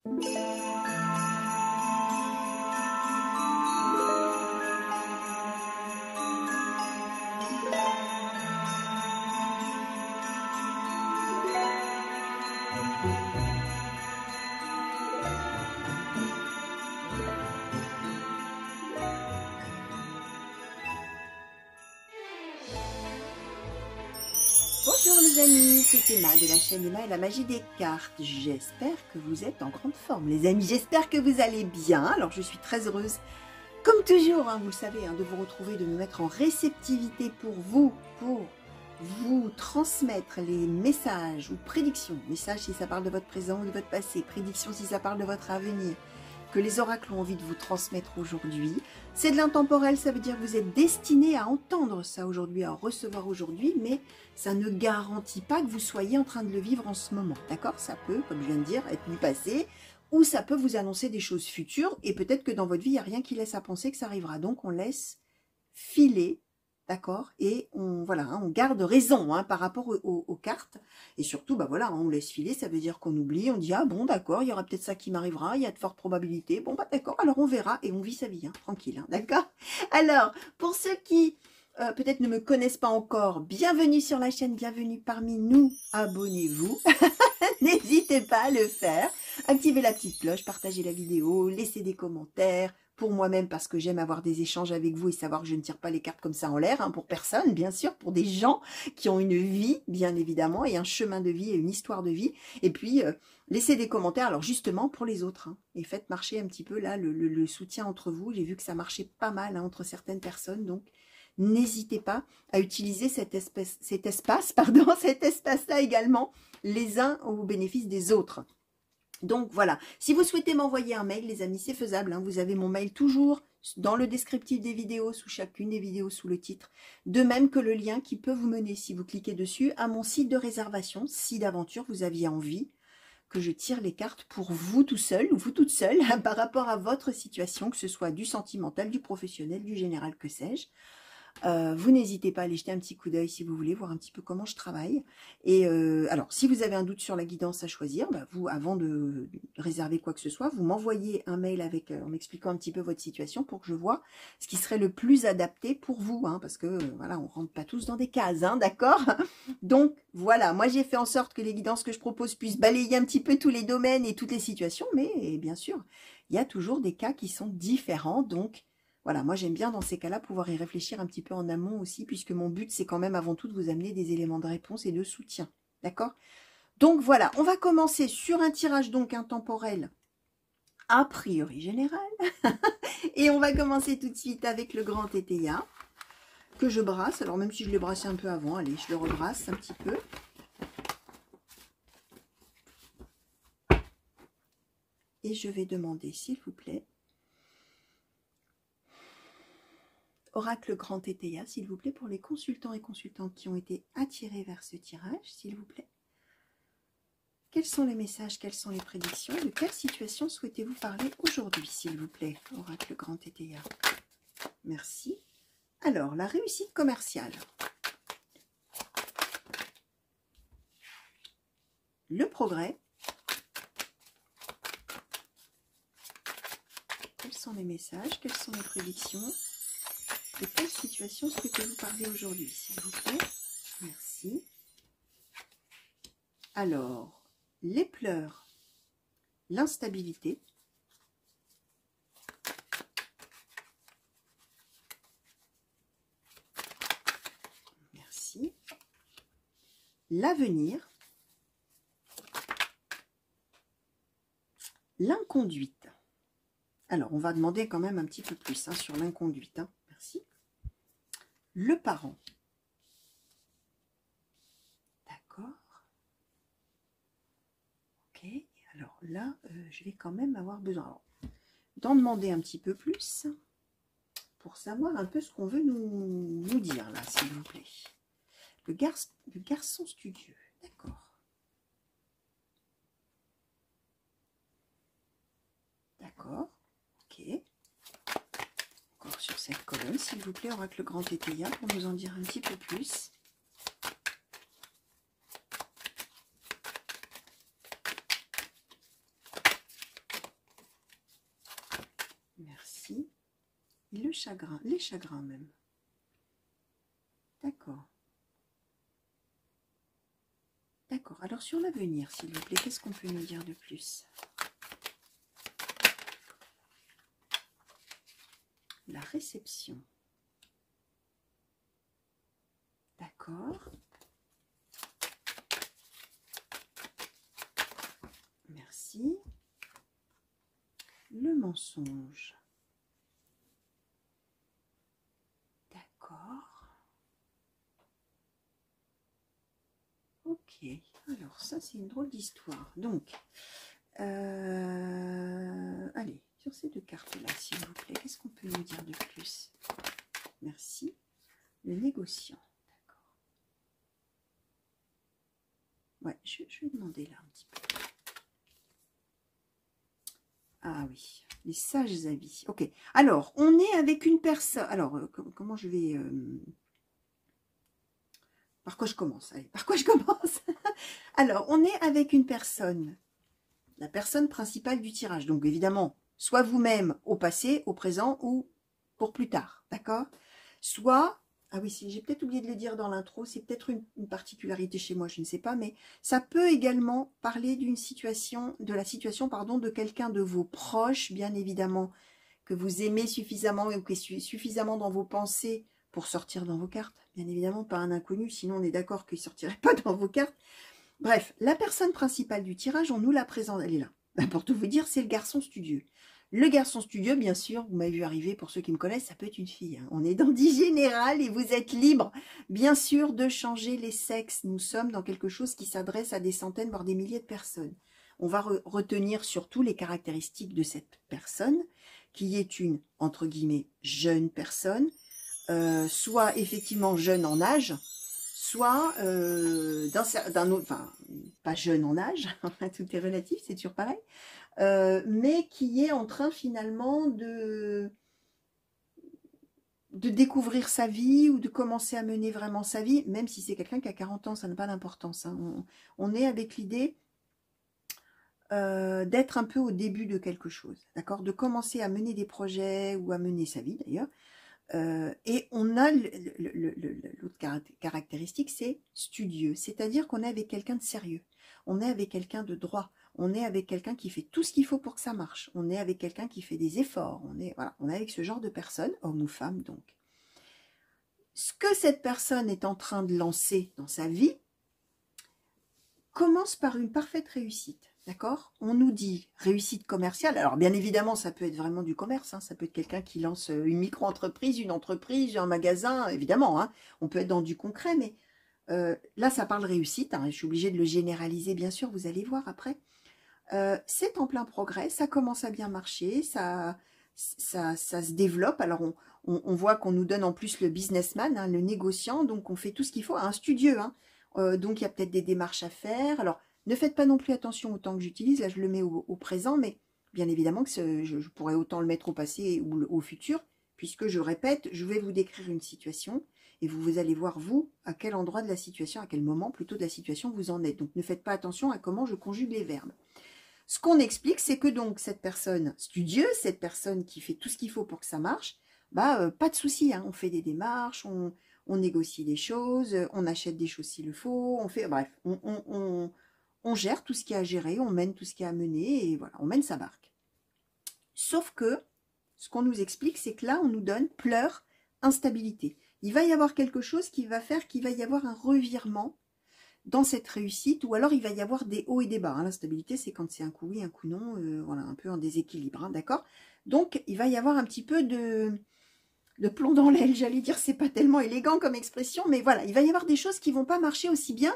Bonjour les amis, c'est Emma de la chaîne Emma et la magie des cartes. J'espère que vous êtes en grande forme les amis, j'espère que vous allez bien. Alors je suis très heureuse, comme toujours, vous le savez, de vous retrouver, de me mettre en réceptivité pour vous transmettre les messages ou prédictions. Messages si ça parle de votre présent ou de votre passé, prédictions si ça parle de votre avenir, que les oracles ont envie de vous transmettre aujourd'hui. C'est de l'intemporel, ça veut dire que vous êtes destiné à entendre ça aujourd'hui, à recevoir aujourd'hui, mais ça ne garantit pas que vous soyez en train de le vivre en ce moment, d'accord? Ça peut, comme je viens de dire, être du passé, ou ça peut vous annoncer des choses futures, et peut-être que dans votre vie, il n'y a rien qui laisse à penser que ça arrivera. Donc on laisse filer, d'accord? Et on garde raison par rapport aux cartes. Et surtout, on laisse filer, ça veut dire qu'on oublie, on dit, ah bon, d'accord, il y aura peut-être ça qui m'arrivera, il y a de fortes probabilités. Bon, d'accord, alors on verra, et on vit sa vie, tranquille, d'accord? Alors, pour ceux qui peut-être ne me connaissent pas encore, bienvenue sur la chaîne, bienvenue parmi nous, abonnez-vous. N'hésitez pas à le faire, activez la petite cloche, partagez la vidéo, laissez des commentaires, pour moi-même parce que j'aime avoir des échanges avec vous et savoir que je ne tire pas les cartes comme ça en l'air, pour personne, bien sûr, pour des gens qui ont une vie, bien évidemment, et un chemin de vie et une histoire de vie, et puis laissez des commentaires, alors justement pour les autres, et faites marcher un petit peu là le soutien entre vous. J'ai vu que ça marchait pas mal entre certaines personnes, donc n'hésitez pas à utiliser cet espace-là également, les uns au bénéfice des autres. Donc voilà, si vous souhaitez m'envoyer un mail, les amis, c'est faisable, vous avez mon mail toujours dans le descriptif des vidéos, sous chacune des vidéos, sous le titre, de même que le lien qui peut vous mener, si vous cliquez dessus, à mon site de réservation, si d'aventure vous aviez envie que je tire les cartes pour vous tout seul, ou vous toute seule, par rapport à votre situation, que ce soit du sentimental, du professionnel, du général, que sais-je. Vous n'hésitez pas à aller jeter un petit coup d'œil si vous voulez voir un petit peu comment je travaille. Et alors, si vous avez un doute sur la guidance à choisir, vous, avant de réserver quoi que ce soit, vous m'envoyez un mail avec en m'expliquant un petit peu votre situation pour que je vois ce qui serait le plus adapté pour vous, parce que voilà, on rentre pas tous dans des cases, d'accord? Donc voilà, moi j'ai fait en sorte que les guidances que je propose puissent balayer un petit peu tous les domaines et toutes les situations, mais bien sûr, il y a toujours des cas qui sont différents, donc voilà, moi j'aime bien dans ces cas-là pouvoir y réfléchir un petit peu en amont aussi, puisque mon but c'est quand même avant tout de vous amener des éléments de réponse et de soutien, d'accord? Donc voilà, on va commencer sur un tirage donc intemporel a priori général, et on va commencer tout de suite avec le grand Tétéia, que je brasse, alors même si je l'ai brassé un peu avant, allez, je le rebrasse un petit peu. Et je vais demander, s'il vous plaît, Oracle Grand Tétéia, s'il vous plaît, pour les consultants et consultantes qui ont été attirés vers ce tirage, s'il vous plaît. Quels sont les messages, quelles sont les prédictions? De quelle situation souhaitez-vous parler aujourd'hui, s'il vous plaît, Oracle Grand Tétéia? Merci. Alors, la réussite commerciale. Le progrès. Quels sont les messages, quelles sont les prédictions? De quelle situation souhaitez-vous parler aujourd'hui, s'il vous plaît? Merci. Alors, les pleurs, l'instabilité. Merci. L'avenir. L'inconduite. Alors, on va demander quand même un petit peu plus sur l'inconduite. Merci. Le parent. D'accord. Ok. Alors là, je vais quand même avoir besoin d'en demander un petit peu plus pour savoir un peu ce qu'on veut nous dire là, s'il vous plaît. Le garçon studieux. D'accord. D'accord. Ok. Encore sur cette colonne, s'il vous plaît, Oracle Grand Tétéia, pour nous en dire un petit peu plus. le chagrin, les chagrins même. D'accord. D'accord. Alors sur l'avenir, s'il vous plaît, qu'est-ce qu'on peut nous dire de plus? La réception. D'accord. Merci. Le mensonge. D'accord. Ok. Alors ça, c'est une drôle d'histoire. Donc, allez, sur ces deux cartes-là, s'il vous plaît, qu'est-ce qu'on peut nous dire de plus? Merci. Le négociant. D'accord. Ouais, je vais demander là un petit peu. Ah oui, les sages avis. Ok. Alors, on est avec une personne. Alors, comment je vais... Par quoi je commence? Allez, par quoi je commence? Alors, on est avec une personne. La personne principale du tirage. Donc, évidemment, soit vous-même au passé, au présent ou pour plus tard. D'accord? Soit... Ah oui, j'ai peut-être oublié de le dire dans l'intro, c'est peut-être une particularité chez moi, je ne sais pas, mais ça peut également parler d'une situation, de la situation, pardon, de quelqu'un de vos proches, bien évidemment, que vous aimez suffisamment ou qui est suffisamment dans vos pensées pour sortir dans vos cartes. Bien évidemment, pas un inconnu, sinon on est d'accord qu'il ne sortirait pas dans vos cartes. Bref, la personne principale du tirage, on nous la présente, elle est là. Pour tout vous dire, c'est le garçon studieux. Le garçon studieux, bien sûr, vous m'avez vu arriver, pour ceux qui me connaissent, ça peut être une fille. Hein. On est dans 10 général et vous êtes libre, bien sûr, de changer les sexes. Nous sommes dans quelque chose qui s'adresse à des centaines, voire des milliers de personnes. On va retenir surtout les caractéristiques de cette personne, qui est une, entre guillemets, jeune personne, soit effectivement jeune en âge, soit d'un autre, enfin, pas jeune en âge, tout est relatif, c'est toujours pareil, mais qui est en train finalement de découvrir sa vie ou de commencer à mener vraiment sa vie, même si c'est quelqu'un qui a 40 ans, ça n'a pas d'importance. Hein. On est avec l'idée d'être un peu au début de quelque chose, d'accord, de commencer à mener des projets ou à mener sa vie d'ailleurs. Et on a l'autre caractéristique, c'est studieux, c'est-à-dire qu'on est avec quelqu'un de sérieux, on est avec quelqu'un de droit, on est avec quelqu'un qui fait tout ce qu'il faut pour que ça marche, on est avec quelqu'un qui fait des efforts, voilà, on est avec ce genre de personne, homme ou femme donc. Ce que cette personne est en train de lancer dans sa vie commence par une parfaite réussite. D'accord? On nous dit réussite commerciale. Alors, bien évidemment, ça peut être vraiment du commerce. Hein. Ça peut être quelqu'un qui lance une micro-entreprise, une entreprise, un magasin, évidemment. Hein. On peut être dans du concret, mais là, ça parle réussite. Hein. Je suis obligée de le généraliser, bien sûr. Vous allez voir après. C'est en plein progrès. Ça commence à bien marcher. Ça se développe. Alors, on voit qu'on nous donne en plus le businessman, hein, le négociant. Donc, on fait tout ce qu'il faut. Un studieux, hein. Donc, il y a peut-être des démarches à faire. Alors, ne faites pas non plus attention au temps que j'utilise. Là, je le mets au présent, mais bien évidemment que je pourrais autant le mettre au passé ou au futur, puisque je répète, je vais vous décrire une situation et vous allez voir, vous, à quel endroit de la situation, à quel moment plutôt de la situation vous en êtes. Donc, ne faites pas attention à comment je conjugue les verbes. Ce qu'on explique, c'est que donc cette personne studieuse, cette personne qui fait tout ce qu'il faut pour que ça marche, bah, pas de souci, hein, on fait des démarches, on négocie des choses, on achète des choses s'il le faut, on fait, bref, on gère tout ce qu'il y a à gérer, on mène tout ce qu'il y a à mener, et voilà, on mène sa barque. Sauf que, ce qu'on nous explique, c'est que là, on nous donne pleurs, instabilité. Il va y avoir quelque chose qui va faire qu'il va y avoir un revirement dans cette réussite, ou alors il va y avoir des hauts et des bas. Hein. L'instabilité, c'est quand c'est un coup oui, un coup non, voilà, un peu en déséquilibre, hein, d'accord? Donc, il va y avoir un petit peu de plomb dans l'aile, j'allais dire, c'est pas tellement élégant comme expression, mais voilà, il va y avoir des choses qui vont pas marcher aussi bien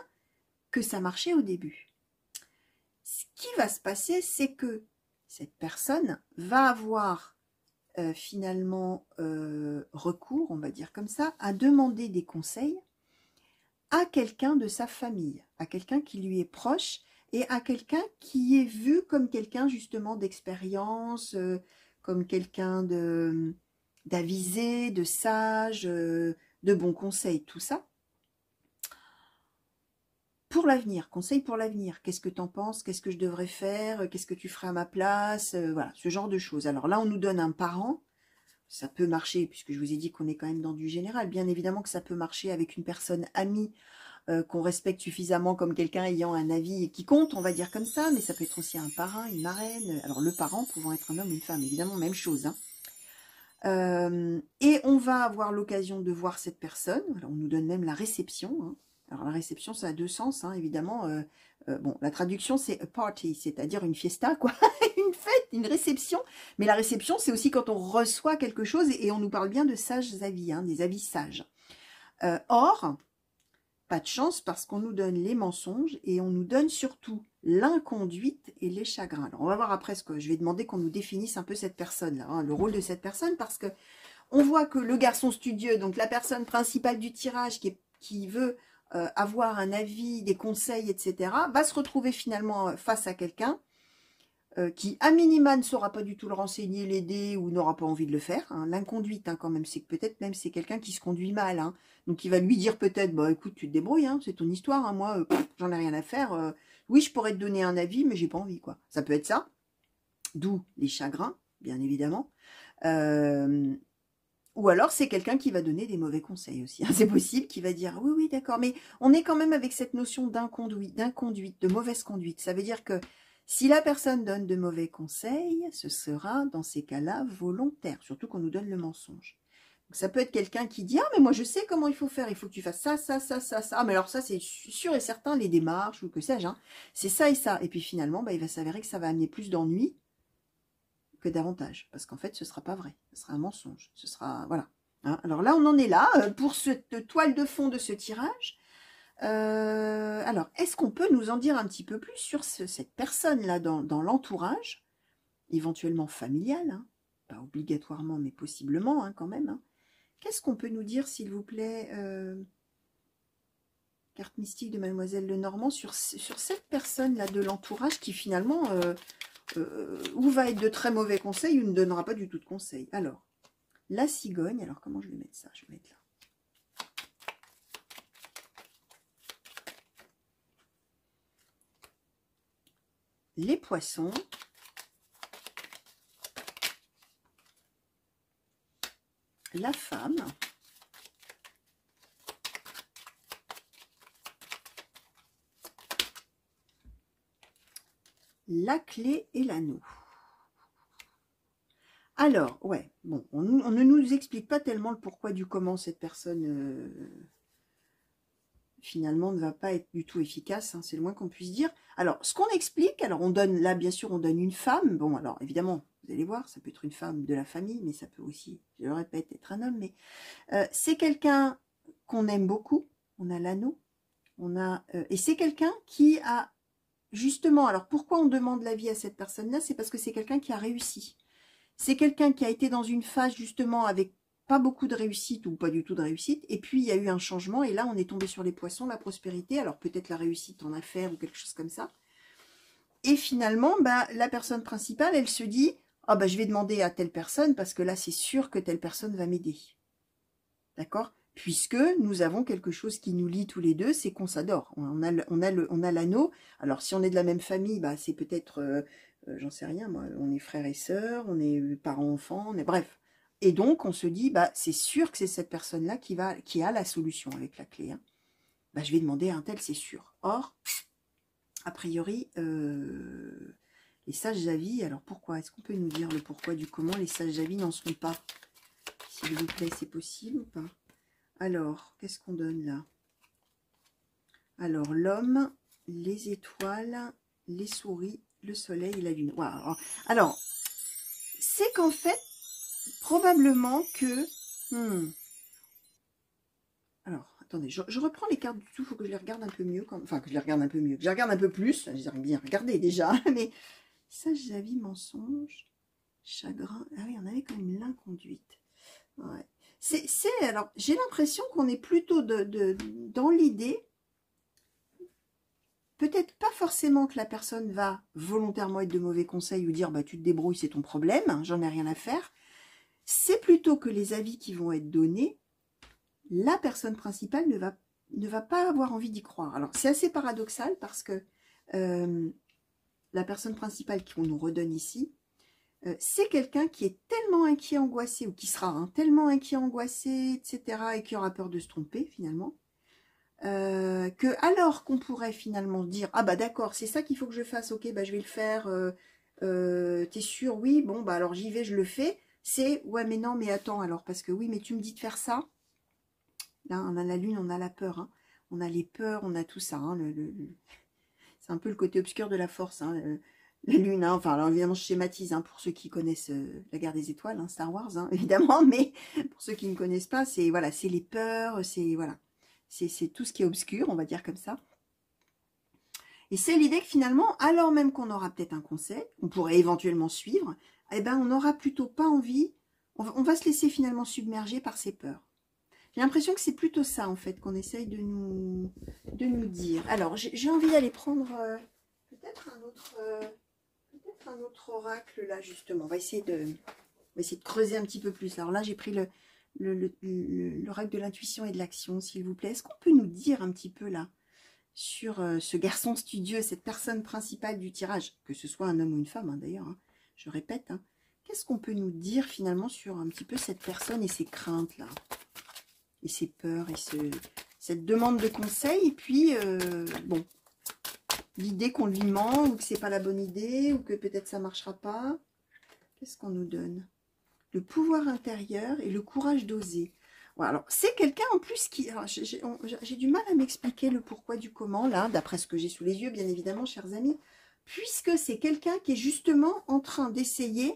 que ça marchait au début. Ce qui va se passer, c'est que cette personne va avoir finalement recours, on va dire comme ça, à demander des conseils à quelqu'un de sa famille, à quelqu'un qui lui est proche et à quelqu'un qui est vu comme quelqu'un justement d'expérience, comme quelqu'un d'avisé, de sage, de bons conseils, tout ça. Pour l'avenir, conseil pour l'avenir, qu'est-ce que tu en penses, qu'est-ce que je devrais faire, qu'est-ce que tu ferais à ma place, voilà, ce genre de choses. Alors là, on nous donne un parent, ça peut marcher, puisque je vous ai dit qu'on est quand même dans du général. Bien évidemment que ça peut marcher avec une personne amie, qu'on respecte suffisamment comme quelqu'un ayant un avis qui compte, on va dire comme ça, mais ça peut être aussi un parrain, une marraine, alors le parent pouvant être un homme ou une femme, évidemment, même chose. Hein. Et on va avoir l'occasion de voir cette personne, alors on nous donne même la réception, hein. Alors la réception ça a deux sens, hein, évidemment, bon, la traduction c'est a party, c'est-à-dire une fiesta, quoi, une fête, une réception, mais la réception c'est aussi quand on reçoit quelque chose, et on nous parle bien de sages avis, hein, des avis sages. Or, pas de chance parce qu'on nous donne les mensonges et on nous donne surtout l'inconduite et les chagrins. Alors on va voir après ce que je vais demander qu'on nous définisse un peu cette personne-là, hein, le rôle de cette personne, parce que on voit que le garçon studieux, donc la personne principale du tirage qui veut avoir un avis, des conseils, etc., va se retrouver finalement face à quelqu'un qui, à minima, ne saura pas du tout le renseigner, l'aider, ou n'aura pas envie de le faire. Hein. L'inconduite, hein, quand même, c'est que peut-être même c'est quelqu'un qui se conduit mal. Hein. Donc, il va lui dire peut-être, bah écoute, tu te débrouilles, hein, c'est ton histoire, hein, moi, j'en ai rien à faire. Oui, je pourrais te donner un avis, mais j'ai pas envie, quoi. Ça peut être ça. D'où les chagrins, bien évidemment. Ou alors, c'est quelqu'un qui va donner des mauvais conseils aussi. Hein. C'est possible qu'il va dire, oui, oui, d'accord, mais on est quand même avec cette notion d'inconduite, de mauvaise conduite. Ça veut dire que si la personne donne de mauvais conseils, ce sera dans ces cas-là volontaire, surtout qu'on nous donne le mensonge. Donc, ça peut être quelqu'un qui dit, ah, mais moi je sais comment il faut faire, il faut que tu fasses ça, ça, ça, ça, ça. Ah, mais alors ça, c'est sûr et certain, les démarches ou que sais-je. Hein. C'est ça et ça. Et puis finalement, bah, il va s'avérer que ça va amener plus d'ennuis que davantage, parce qu'en fait ce sera pas vrai, ce sera un mensonge, ce sera, voilà. Hein, alors là on en est là, pour cette toile de fond de ce tirage. Alors, est-ce qu'on peut nous en dire un petit peu plus sur cette personne-là dans l'entourage, éventuellement familial, hein, pas obligatoirement, mais possiblement hein, quand même. Hein. Qu'est-ce qu'on peut nous dire, s'il vous plaît, carte mystique de Mademoiselle Lenormand, sur cette personne-là de l'entourage qui finalement... ou va être de très mauvais conseils, ou ne donnera pas du tout de conseils. Alors, la cigogne, alors comment je vais mettre ça? Je vais mettre là. Les poissons. La femme. La clé et l'anneau. Alors, ouais, bon, on ne nous explique pas tellement le pourquoi du comment cette personne, finalement, ne va pas être du tout efficace, hein, c'est le moins qu'on puisse dire. Alors, ce qu'on explique, alors on donne, là, bien sûr, on donne une femme. Bon, alors, évidemment, vous allez voir, ça peut être une femme de la famille, mais ça peut aussi, je le répète, être un homme, mais c'est quelqu'un qu'on aime beaucoup, on a l'anneau, et c'est quelqu'un qui a, justement, alors pourquoi on demande l'avis à cette personne-là? C'est parce que c'est quelqu'un qui a réussi. C'est quelqu'un qui a été dans une phase justement avec pas beaucoup de réussite ou pas du tout de réussite. Et puis il y a eu un changement et là on est tombé sur les poissons, la prospérité. Alors peut-être la réussite en affaires ou quelque chose comme ça. Et finalement, bah, la personne principale, elle se dit, ah bah je vais demander à telle personne parce que là c'est sûr que telle personne va m'aider. D'accord? Puisque nous avons quelque chose qui nous lie tous les deux, c'est qu'on s'adore. On a l'anneau. Alors, si on est de la même famille, bah, c'est peut-être, j'en sais rien, moi, on est frères et sœurs, on est parents-enfants, on est bref. Et donc, on se dit, bah, c'est sûr que c'est cette personne-là qui a la solution avec la clé. Hein. Bah, je vais demander à un tel, c'est sûr. Or, a priori, les sages avis, alors pourquoi? Est-ce qu'on peut nous dire le pourquoi du comment les sages avis n'en sont pas? S'il vous plaît, c'est possible ou pas? Alors, qu'est-ce qu'on donne là? Alors, l'homme, les étoiles, les souris, le soleil et la lune. Wow. Alors, c'est qu'en fait, probablement que... Alors, attendez, je reprends les cartes du tout, il faut que je les regarde un peu mieux. Enfin, que je les regarde un peu mieux, que je les regarde un peu plus. J'ai bien regardé déjà, mais... Sage avis, mensonge, chagrin... Ah oui, on avait quand même l'inconduite. Ouais. Alors, j'ai l'impression qu'on est plutôt dans l'idée, peut-être pas forcément que la personne va volontairement être de mauvais conseils ou dire bah tu te débrouilles, c'est ton problème, hein, j'en ai rien à faire. C'est plutôt que les avis qui vont être donnés, la personne principale ne va pas avoir envie d'y croire. Alors, c'est assez paradoxal parce que la personne principale qu'on nous redonne ici, c'est quelqu'un qui est tellement inquiet, angoissé, ou qui sera tellement inquiet, angoissé, etc., et qui aura peur de se tromper, finalement, que alors qu'on pourrait finalement dire, ah bah d'accord, c'est ça qu'il faut que je fasse, ok, bah je vais le faire, t'es sûr, oui, bon, bah alors j'y vais, je le fais, c'est, ouais, mais non, mais attends, alors, parce que oui, mais tu me dis de faire ça, là, on a la lune, on a la peur, hein. On a les peurs, on a tout ça, hein, c'est un peu le côté obscur de la force, hein, la lune, hein, enfin, alors évidemment, je schématise, hein, pour ceux qui connaissent la guerre des étoiles, hein, Star Wars, hein, évidemment, mais pour ceux qui ne connaissent pas, c'est, voilà, c'est les peurs, c'est, voilà, c'est tout ce qui est obscur, on va dire comme ça. Et c'est l'idée que finalement, alors même qu'on aura peut-être un conseil, on pourrait éventuellement suivre, eh ben, on n'aura plutôt pas envie, on va se laisser finalement submerger par ces peurs. J'ai l'impression que c'est plutôt ça, en fait, qu'on essaye de nous dire. Alors, j'ai envie d'aller prendre peut-être un autre oracle, là, justement. On va essayer de creuser un petit peu plus. Alors là, j'ai pris l'oracle de l'intuition et de l'action, s'il vous plaît. Est-ce qu'on peut nous dire un petit peu, là, sur ce garçon studieux, cette personne principale du tirage, que ce soit un homme ou une femme, hein, d'ailleurs, hein, je répète, hein, qu'est-ce qu'on peut nous dire, finalement, sur un petit peu cette personne et ses craintes, là, et ses peurs, et cette demande de conseil, et puis, bon, l'idée qu'on lui ment, ou que c'est pas la bonne idée, ou que peut-être ça marchera pas. Qu'est-ce qu'on nous donne? Le pouvoir intérieur et le courage d'oser. Voilà, alors, c'est quelqu'un en plus qui... J'ai du mal à m'expliquer le pourquoi du comment, là, d'après ce que j'ai sous les yeux, bien évidemment, chers amis, puisque c'est quelqu'un qui est justement en train d'essayer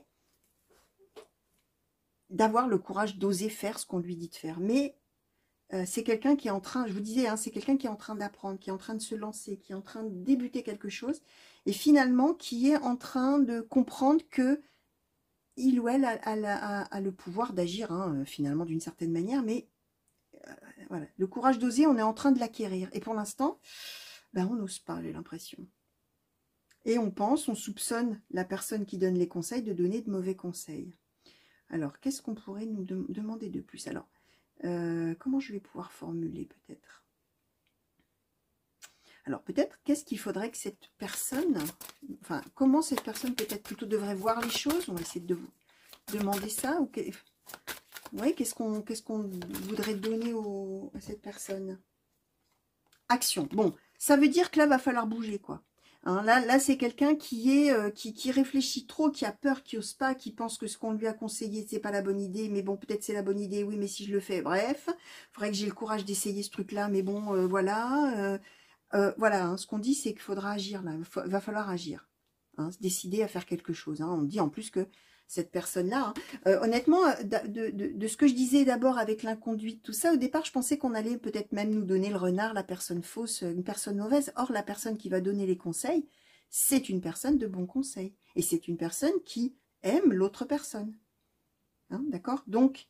d'avoir le courage d'oser faire ce qu'on lui dit de faire. Mais c'est quelqu'un qui est en train, je vous disais, hein, c'est quelqu'un qui est en train d'apprendre, qui est en train de se lancer, qui est en train de débuter quelque chose, et finalement qui est en train de comprendre que il ou elle a le pouvoir d'agir, hein, finalement, d'une certaine manière, mais voilà, le courage d'oser, on est en train de l'acquérir. Et pour l'instant, ben, on n'ose pas, j'ai l'impression. Et on pense, on soupçonne la personne qui donne les conseils de donner de mauvais conseils. Alors, qu'est-ce qu'on pourrait nous demander de plus? Alors, comment je vais pouvoir formuler peut-être? Alors peut-être, qu'est-ce qu'il faudrait que cette personne, enfin, comment cette personne peut-être plutôt devrait voir les choses? On va essayer de vous demander ça. Ou ouais, qu'est-ce qu'on voudrait donner à cette personne? Action. Bon, ça veut dire que là, va falloir bouger, quoi. Hein, là c'est quelqu'un qui réfléchit trop, qui a peur, qui n'ose pas, qui pense que ce qu'on lui a conseillé, c'est pas la bonne idée, mais bon, peut-être c'est la bonne idée, oui, mais si je le fais, bref, il faudrait que j'ai le courage d'essayer ce truc-là, mais bon, voilà. Voilà, hein, ce qu'on dit, c'est qu'il faudra agir, là, va falloir agir, hein, se décider à faire quelque chose. Hein. On dit en plus que cette personne-là, hein, honnêtement, de ce que je disais d'abord avec l'inconduite, tout ça, au départ, je pensais qu'on allait peut-être même nous donner le renard, la personne fausse, une personne mauvaise. Or, la personne qui va donner les conseils, c'est une personne de bon conseil. Et c'est une personne qui aime l'autre personne. Hein, d'accord? Donc,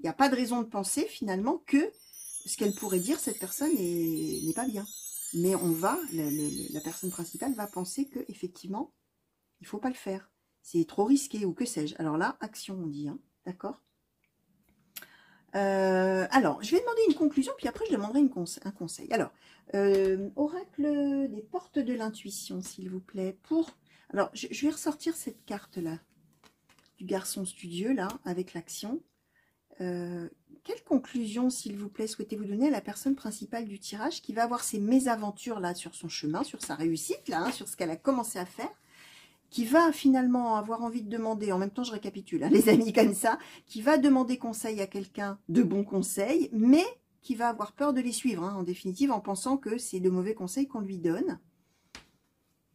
il n'y a pas de raison de penser, finalement, que ce qu'elle pourrait dire, cette personne n'est pas bien. Mais on va, la personne principale va penser que effectivement, il ne faut pas le faire. C'est trop risqué ou que sais-je. Alors là, action, on dit, hein, d'accord. Alors, je vais demander une conclusion, puis après je demanderai un conseil. Alors, oracle des portes de l'intuition, s'il vous plaît. Alors, je vais ressortir cette carte-là, du garçon studieux, là, avec l'action. Quelle conclusion, s'il vous plaît, souhaitez-vous donner à la personne principale du tirage qui va avoir ses mésaventures là sur son chemin, sur sa réussite là, hein, sur ce qu'elle a commencé à faire, qui va finalement avoir envie de demander, en même temps je récapitule, hein, les amis comme ça, qui va demander conseil à quelqu'un de bons conseils, mais qui va avoir peur de les suivre, hein, en définitive, en pensant que c'est de mauvais conseils qu'on lui donne.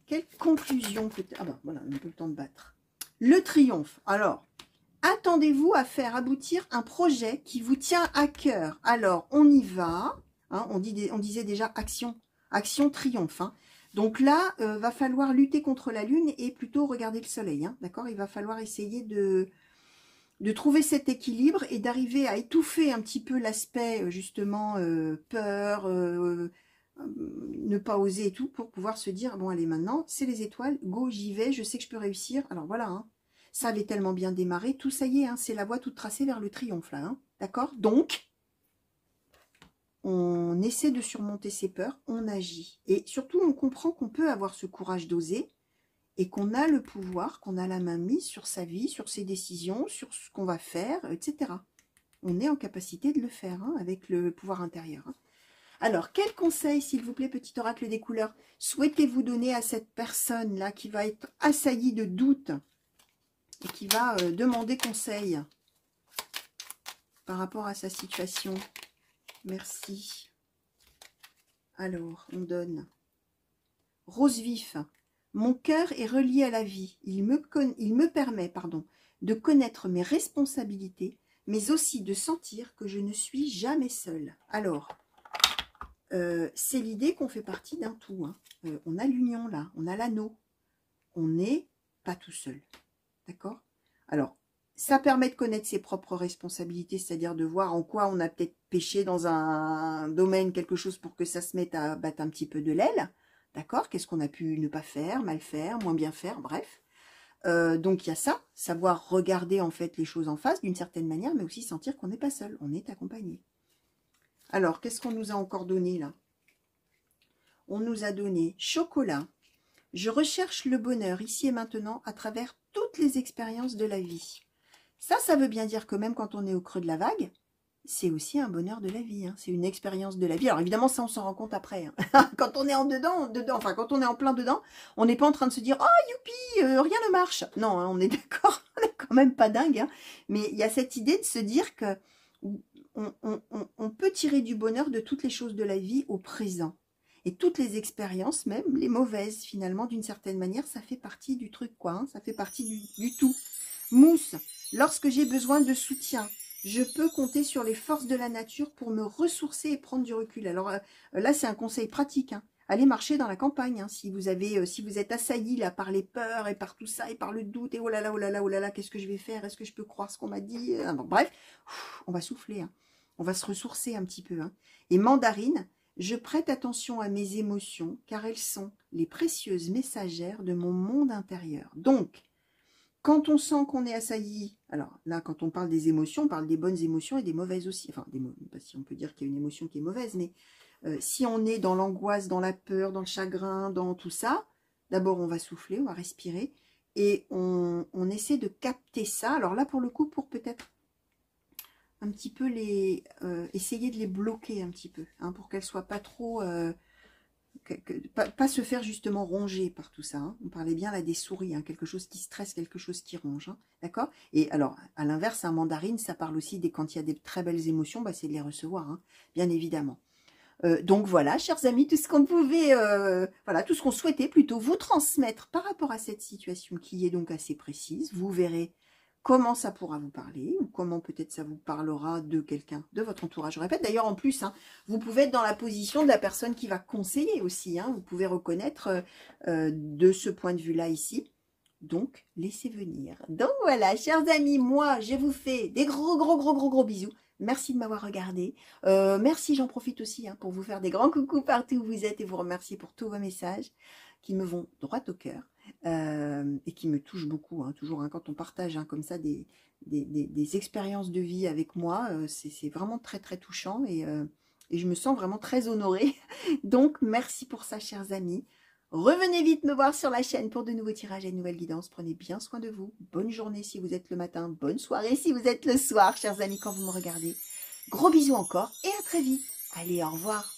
Quelle conclusion peut-être... Ah ben voilà, on a peu le temps de battre. Le triomphe. Alors, attendez-vous à faire aboutir un projet qui vous tient à cœur. Alors, on y va. Hein, on disait déjà action. Action triomphe. Hein. Donc là, va falloir lutter contre la lune et plutôt regarder le soleil. Hein, d'accord? Il va falloir essayer de trouver cet équilibre et d'arriver à étouffer un petit peu l'aspect, justement, peur, ne pas oser et tout, pour pouvoir se dire, bon allez, maintenant, c'est les étoiles, go, j'y vais, je sais que je peux réussir. Alors voilà, hein. Ça avait tellement bien démarré, tout ça y est, hein, c'est la voie toute tracée vers le triomphe, là, hein, d'accord? Donc, on essaie de surmonter ses peurs, on agit. Et surtout, on comprend qu'on peut avoir ce courage d'oser et qu'on a le pouvoir, qu'on a la main mise sur sa vie, sur ses décisions, sur ce qu'on va faire, etc. On est en capacité de le faire hein, avec le pouvoir intérieur. Hein. Alors, quel conseil, s'il vous plaît, petit oracle des couleurs, souhaitez-vous donner à cette personne-là qui va être assaillie de doutes et qui va demander conseil par rapport à sa situation? Merci. Alors, on donne. Rose vif. Mon cœur est relié à la vie. Il me permet, de connaître mes responsabilités, mais aussi de sentir que je ne suis jamais seule. Alors, c'est l'idée qu'on fait partie d'un tout. Hein. On a l'union là, on a l'anneau. On n'est pas tout seul. D'accord? Alors, ça permet de connaître ses propres responsabilités, c'est-à-dire de voir en quoi on a peut-être péché dans un domaine, quelque chose pour que ça se mette à battre un petit peu de l'aile. D'accord? Qu'est-ce qu'on a pu ne pas faire, mal faire, moins bien faire, bref. Donc il y a ça, savoir regarder en fait les choses en face d'une certaine manière, mais aussi sentir qu'on n'est pas seul, on est accompagné. Alors, qu'est-ce qu'on nous a encore donné là? On nous a donné chocolat. Je recherche le bonheur ici et maintenant à travers toutes les expériences de la vie. Ça veut bien dire que même quand on est au creux de la vague, c'est aussi un bonheur de la vie. Hein. C'est une expérience de la vie. Alors évidemment, ça, on s'en rend compte après. Hein. Quand on est en dedans, enfin, quand on est en plein dedans, on n'est pas en train de se dire « Oh, youpi, rien ne marche !» Non, hein, on est d'accord, on n'est quand même pas dingue. Hein. Mais il y a cette idée de se dire que on peut tirer du bonheur de toutes les choses de la vie au présent. Et toutes les expériences, même les mauvaises, finalement, d'une certaine manière, ça fait partie du truc, quoi. Hein. Ça fait partie du tout. Mousse, lorsque j'ai besoin de soutien, je peux compter sur les forces de la nature pour me ressourcer et prendre du recul. Alors là, c'est un conseil pratique. Hein. Allez marcher dans la campagne. Hein, si vous êtes assailli là par les peurs et par tout ça et par le doute et oh là là, oh là là, oh là là, qu'est-ce que je vais faire? Est-ce que je peux croire ce qu'on m'a dit? Bon, bref, on va souffler. Hein. On va se ressourcer un petit peu. Hein. Et mandarine, je prête attention à mes émotions car elles sont les précieuses messagères de mon monde intérieur. Donc, quand on sent qu'on est assailli, alors là, quand on parle des émotions, on parle des bonnes émotions et des mauvaises aussi. Enfin, si on peut dire qu'il y a une émotion qui est mauvaise, mais si on est dans l'angoisse, dans la peur, dans le chagrin, dans tout ça, d'abord on va souffler, on va respirer et on essaie de capter ça. Alors là, pour le coup, pour peut-être un petit peu essayer de les bloquer un petit peu, hein, pour qu'elles ne soient pas trop... pas se faire justement ronger par tout ça. Hein. On parlait bien là des souris, hein, quelque chose qui stresse, quelque chose qui ronge. Hein, d'accord? Et alors, à l'inverse, un mandarine, ça parle aussi quand il y a des très belles émotions, bah, c'est de les recevoir, hein, bien évidemment. Donc voilà, chers amis, tout ce qu'on pouvait, voilà, tout ce qu'on souhaitait plutôt vous transmettre par rapport à cette situation qui est donc assez précise. Vous verrez comment ça pourra vous parler, ou comment peut-être ça vous parlera de quelqu'un de votre entourage. Je répète, d'ailleurs, en plus, hein, vous pouvez être dans la position de la personne qui va conseiller aussi. Hein, vous pouvez reconnaître de ce point de vue-là ici. Donc, laissez venir. Donc voilà, chers amis, moi, je vous fais des gros bisous. Merci de m'avoir regardé. Merci, j'en profite aussi hein, pour vous faire des grands coucous partout où vous êtes et vous remercier pour tous vos messages qui me vont droit au cœur. Et qui me touche beaucoup, hein, toujours hein, quand on partage hein, comme ça des expériences de vie avec moi, c'est vraiment très touchant et je me sens vraiment très honorée. Donc merci pour ça, chers amis. Revenez vite me voir sur la chaîne pour de nouveaux tirages et de nouvelles guidances. Prenez bien soin de vous. Bonne journée si vous êtes le matin, bonne soirée si vous êtes le soir, chers amis, quand vous me regardez. Gros bisous encore et à très vite. Allez, au revoir.